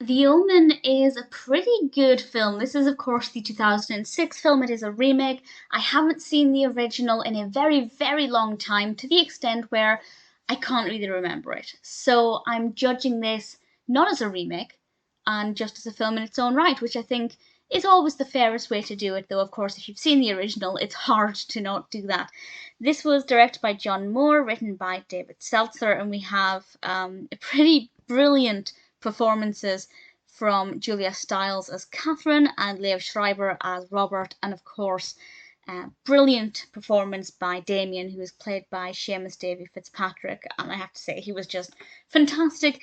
The Omen is a pretty good film. This is, of course, the 2006 film. It is a remake. I haven't seen the original in a very, very long time, to the extent where I can't really remember it. So I'm judging this not as a remake, and just as a film in its own right, which I think is always the fairest way to do it, though, of course, if you've seen the original, it's hard to not do that. This was directed by John Moore, written by David Seltzer, and we have a pretty brilliant performances from Julia Stiles as Katherine and Liev Schreiber as Robert, and of course, brilliant performance by Damien, who is played by Seamus Davey-Fitzpatrick, and I have to say he was just fantastic.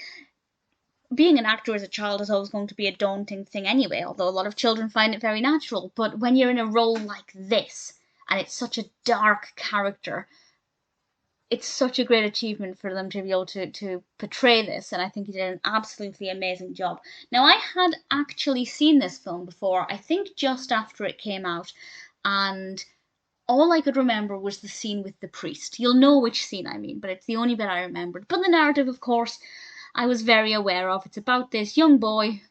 Being an actor as a child is always going to be a daunting thing anyway, although a lot of children find it very natural. But when you're in a role like this, and it's such a dark character, it's such a great achievement for them to be able to portray this, and I think he did an absolutely amazing job. Now, I had actually seen this film before, I think just after it came out, and all I could remember was the scene with the priest. You'll know which scene I mean, but it's the only bit I remembered. But the narrative, of course, I was very aware of. It's about this young boy,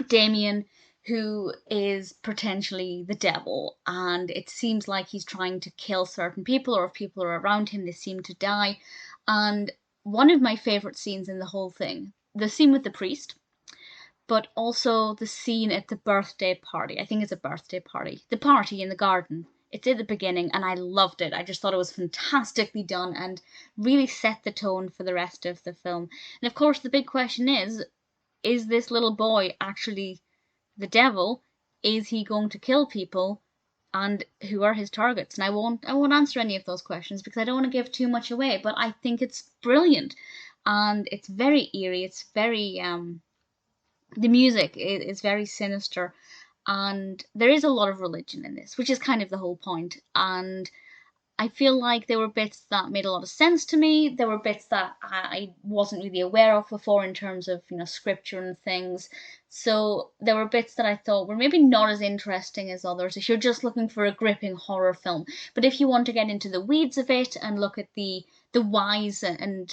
Damien, who is potentially the devil, and it seems like he's trying to kill certain people, or if people are around him, they seem to die. And one of my favourite scenes in the whole thing, the scene with the priest, but also the scene at the birthday party. I think it's a birthday party. The party in the garden. It's at the beginning, and I loved it. I just thought it was fantastically done and really set the tone for the rest of the film. And of course, the big question is this little boy actually the devil? Is he going to kill people? And who are his targets? And I won't answer any of those questions because I don't want to give too much away, but I think it's brilliant. And it's very eerie. It's very the music is very sinister, and there is a lot of religion in this, which is kind of the whole point. And I feel like there were bits that made a lot of sense to me. There were bits that I wasn't really aware of before in terms of, scripture and things. So there were bits that I thought were maybe not as interesting as others if you're just looking for a gripping horror film. But if you want to get into the weeds of it and look at the whys and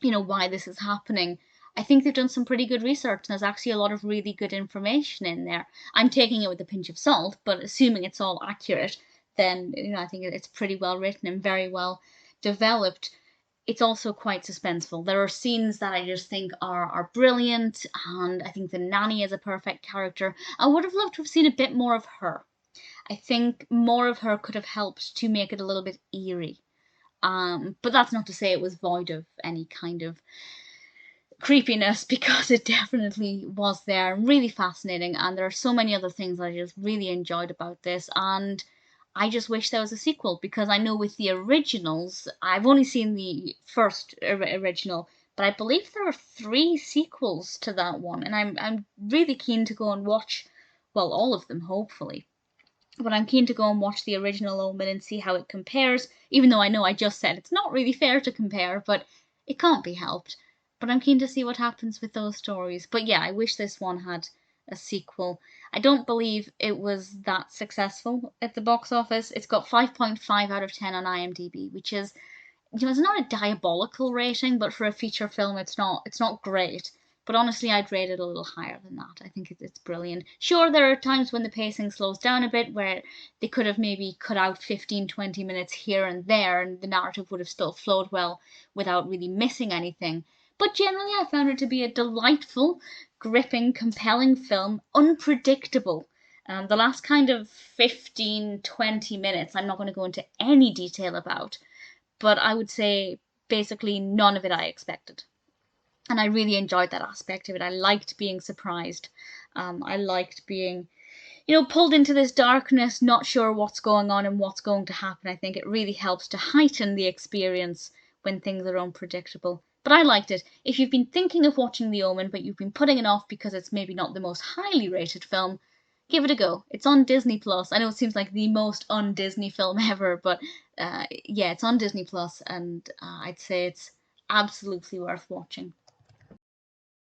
why this is happening, I think they've done some pretty good research, and there's actually a lot of really good information in there. I'm taking it with a pinch of salt, but assuming it's all accurate, then I think it's pretty well written and very well developed. It's also quite suspenseful. There are scenes that I just think are brilliant, and I think the nanny is a perfect character. I would have loved to have seen a bit more of her. I think more of her could have helped to make it a little bit eerie. But that's not to say it was void of any kind of creepiness, because it definitely was there, really fascinating, and there are so many other things I just really enjoyed about this, and I just wish there was a sequel, because I know with the originals, I've only seen the first original, but I believe there are 3 sequels to that one, and I'm really keen to go and watch, well, all of them, hopefully. But I'm keen to go and watch the original Omen and see how it compares, even though I know I just said it's not really fair to compare, but it can't be helped. But I'm keen to see what happens with those stories. But yeah, I wish this one had a sequel. I don't believe it was that successful at the box office. It's got 5.5 out of 10 on IMDb, which is, it's not a diabolical rating, but for a feature film, it's not great. But honestly, I'd rate it a little higher than that. I think it's brilliant. Sure, there are times when the pacing slows down a bit, where they could have maybe cut out 15-20 minutes here and there, and the narrative would have still flowed well without really missing anything. But generally, I found it to be a delightful, gripping, compelling film, unpredictable. The last kind of 15-20 minutes, I'm not going to go into any detail about, but I would say basically none of it I expected. And I really enjoyed that aspect of it. I liked being surprised. I liked being, pulled into this darkness, not sure what's going on and what's going to happen. I think it really helps to heighten the experience when things are unpredictable. But I liked it. If you've been thinking of watching The Omen, but you've been putting it off because it's maybe not the most highly rated film, give it a go. It's on Disney Plus. I know it seems like the most un-Disney film ever, but yeah, it's on Disney Plus, and I'd say it's absolutely worth watching.